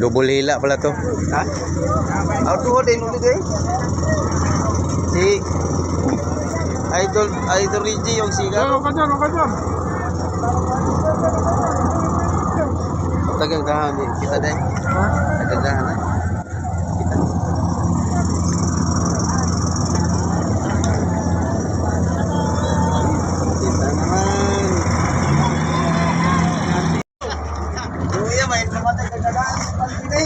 Double hila pala to. Ha? Auto din ulit eh. Si Idol Reggie yung siga. Oh, ka dyan. Tagang dahan din kita din. Ha? Tagang dahan eh. Kita. Kita naman. Kuya, may namatay ka dahan. Pag-inay.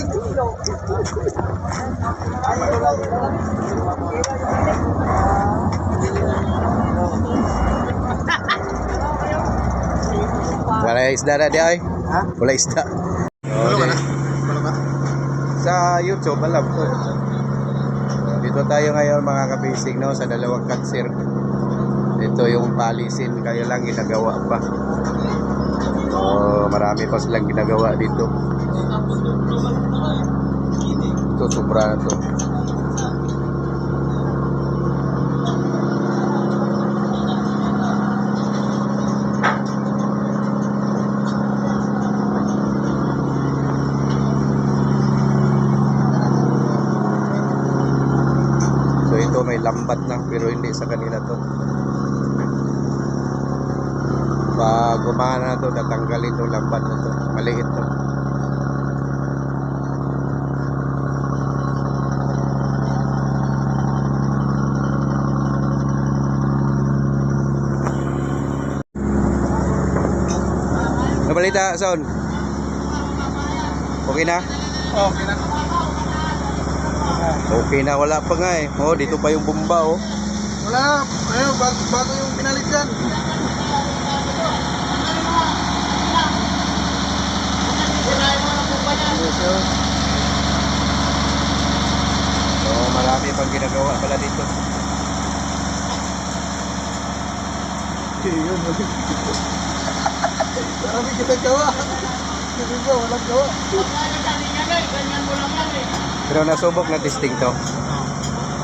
Wala isda na di ay. Ha? Wala isda. Wala ka na? Wala ka? Sa YouTube, alam ko. Dito tayo ngayon mga kabisig, no, sa dalawang katsir. Ito yung palisin, kaya lang ginagawa pa. So, marami pa silang ginagawa dito. Ito, sobra na to. So ito may lambat na pero hindi sa kanila to. Pag gumana na to, natanggalin itong lambat na to. Maliit to. Nabalita, Son? Okay na? Oh, okay na. Okay na, wala pa nga eh. Oh, dito pa yung bomba oh. Wala. Ayun, bago yung pinalit dyan. So, marami pang ginagawa pala dito. Yun. Marami ginagawa. Hindi ba, walang gawa. Pero nasubok na testing to.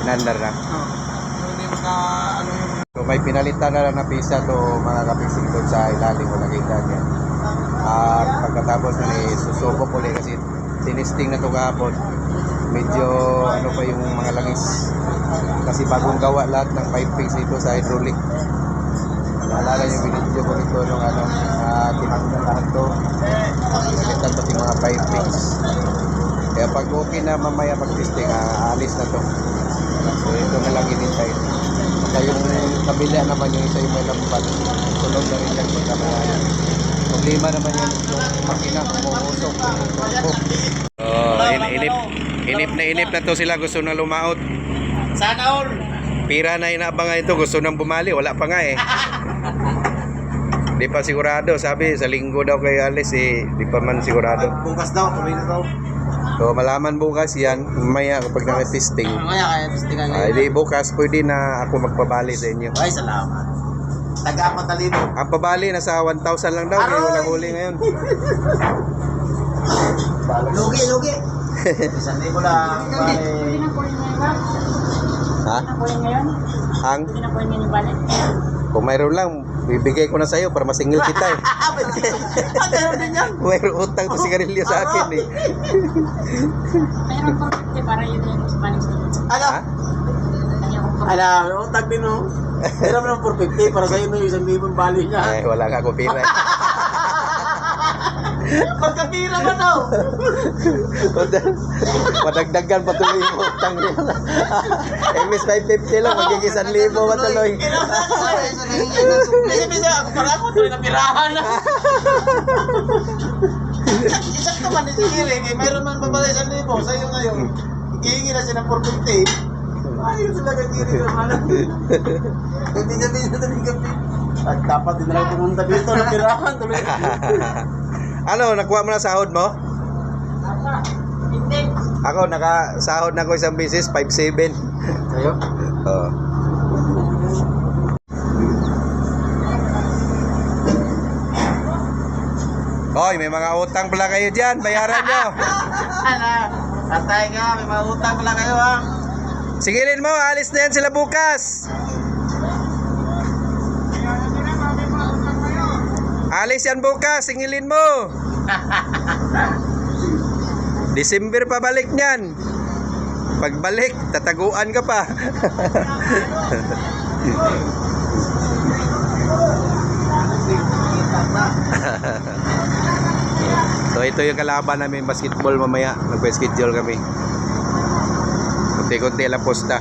Inandar na. Hindi maka, ano yung... So, may pinalitan na lang na pisa to mga kapising doon sa ilalim ko nakita niya. At pagkatapos na susubok ulit kasi tinisting na to kahapon. Medyo ano pa yung mga langis. Kasi bagong gawa lahat ng pipings dito sa hydraulic. Naalala yung video ko nito nung ano, tinanggal lahat to. Pinalitan to yung mga pipings. Kaya pag okay na mamaya pag-testing, aalis na to. So ito na lang inintay. Kaya yung kabila naman yung isa yung may lambat. Sunod na rin yan pagkakuha. Problema naman yan yung makina, umuusok. Inip na to sila, gusto na lumaot. Sana all! Pira na inaabangan ito, gusto nang bumali, wala pa nga eh. Di pa sigurado, sabi sa linggo daw kay Alice eh, di pa man sigurado. Bukas daw, tuloy na daw. So malaman bukas yan, maya kapag naka-testing. Mamaya kaya testingan Ay di bukas pwede na ako magpabali sa inyo. Ay, salamat. Taga-4 na libo. Ang pabali nasa 1,000 lang daw, kaya walang huli ngayon. Lugi. 1,000 lang. Bale. Ha? Nakuha ngayon? Ang? Hindi nakuha ngayon yung balik. Kung mayroon lang, bibigay ko na sa'yo para masingil kita eh. Meron din yan. Mayroon utang to sigarilyo sa akin eh. Mayroon 450 para yun yung Spanish. Ano? Ha? Ala, utag din no. Meron naman 450 para sa'yo na yung 1,000 bali niya. Ay, wala nga akong pira eh. Pagkapira ba daw? Madagdagan patuloy yung utang niya. MS 550 lang, magiging 1,000 patuloy. Ako para ako tuloy na pirahan na. Isang naman ni Sigiri, mayroon man babalay 1,000 sa'yo ngayon. Hihingi na siya ng 450. Ayun talaga Sigiri naman. Gabi-gabi na gabi. At dapat din na lang pumunta dito na pirahan tuloy. Ano, nakuha mo na sahod mo? Hindi. Ako, nakasahod na ko isang beses, 5,700. Ayo. Oo. Hoy, may mga utang pala kayo dyan, bayaran nyo. Atay ka, may mga utang pala kayo ha. Sigilin mo, alis na yan sila bukas. Alis yan bukas, singilin mo. December pa balik niyan. Pagbalik, tataguan ka pa. So ito yung kalaban namin basketball mamaya. Nag-schedule kami. Kunti-kunti lang posta.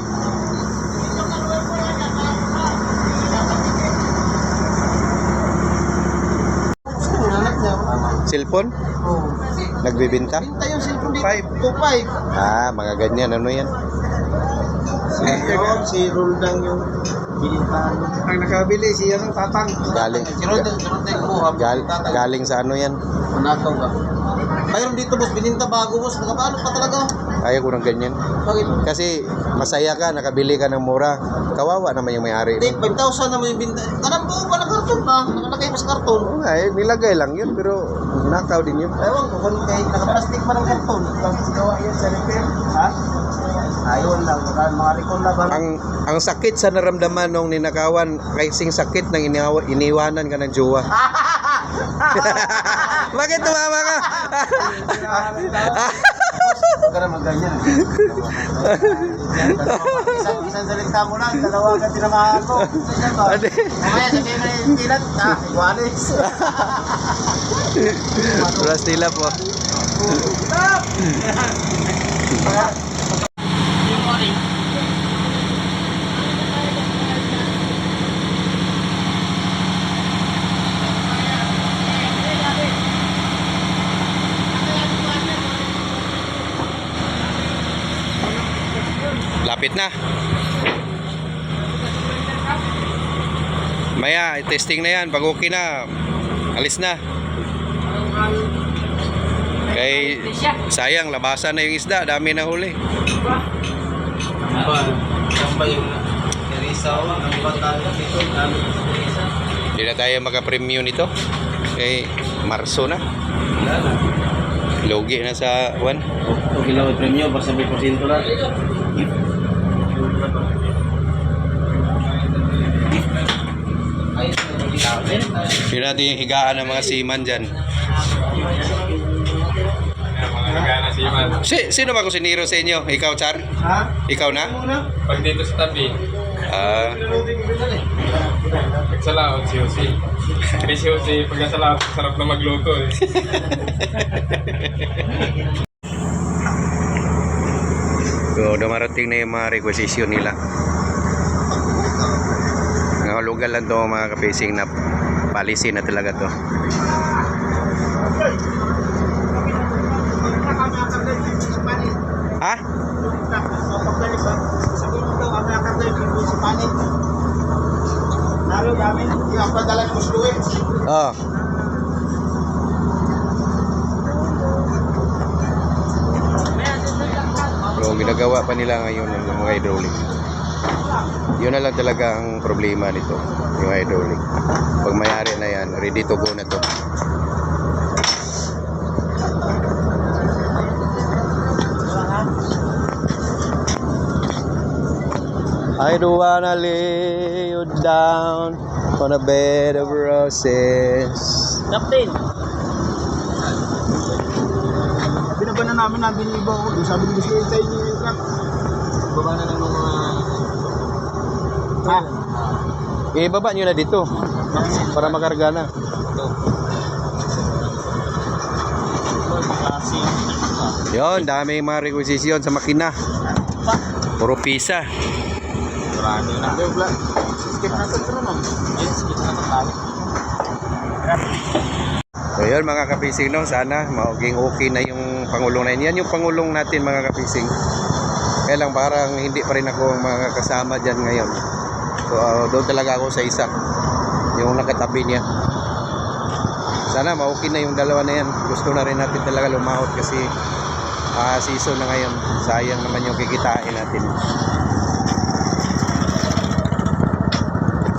Sino yung anak niya? Cellphone? Oo. Nagbibinta? Pinta yung cellphone dito. 2.5. 2.5. Ah, mga ganyan. Ano yan? Yun, si Roldang yung binintahan. Ang nakabili, siya ng tatang. Galing. Si Roldang buhap. Galing sa ano yan? Manakaw ba? Mayroon dito boss, bininta bago boss. Nakapalo pa talaga. Ayaw ko ng ganyan. Bakit? Kasi masaya ka, nakabili ka ng mura. Kawawa naman yung may-ari. Hindi, 5,000 naman yung binta. Kanang buo pa ng karton pa. Nakalagay pa sa karton. Oo nga, nilagay lang yun, pero nakaw din yun. Ewan ko kung kahit nakaplastic pa ng karton. Tapos gawa yan sa repair. Ha? Ayun lang. Mga recall na ba? Ang sakit sa naramdaman nung ninakawan, kaising sakit ng iniwanan ka ng jowa. Bakit tumama ka? Huwag ka naman ganyan. Isang salita mo lang, dalawa ka tinamahan ko. Ade. Mamaya sabihin mo yung tilat, igualis. Rastila po. Lapit na. Maya, testing na yan. Pag okay na, alis na. Kay sayang, labasan na yung isda. Dami na huli. Samba yung Teresa, ang batala dito. Hindi na tayo maka-premium nito. Kay Marso na. Logi na sa 1. Kung ginawa premyo, basta may porsyento lang. Hindi natin yung higaan ng mga seaman dyan. Sino ba kusinero sa inyo? Ikaw, Char? Ha? Ikaw na? Pag dito sa tabi, Ah, nagsalaot si Jose. Kaya si Jose, pag nasalaot, sarap na magluto eh. so, dumarating na yung mga requisition nila. Nahulugan lang to mga kapacing na policy na talaga to. Ha? Oh. So, ginagawa pa nila ngayon ng mga hydraulic. Yun na lang talaga ang problema nito, yung hydraulic. Pag mayari na yan, ready to go na to. I don't wanna lay you down on a bed of roses. Captain! Binaba na namin, natin yung iba ko. Sabi ko gusto hintayin niyo yung truck. Baba na lang ng mga... Ha? Ibaba nyo na dito para makarga na. Yon, dami mga requisition sa makina. Puro pisa. Marami na. Skip na ito naman. Skip na ito. So yun mga kapising, no? Sana maging okay na yung pangulong na yun. Yan yung pangulong natin mga kapising. Kaya lang parang hindi pa rin ako ang mga kasama dyan ngayon. So doon talaga ako sa isa, yung nakatabi niya. Sana ma-okay na yung dalawa na yan. Gusto na rin natin talaga lumahot kasi season na ngayon. Sayang naman yung kikitain natin.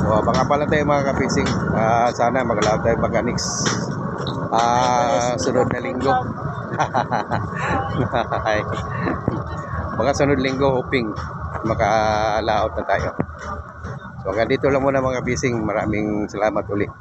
So baka pala tayo mga kapising. Sana maglawag tayo pagka next sunod na linggo. Mga sunod linggo hoping makalaot na tayo. So hanggang dito lang muna mga kapising. Maraming salamat ulit.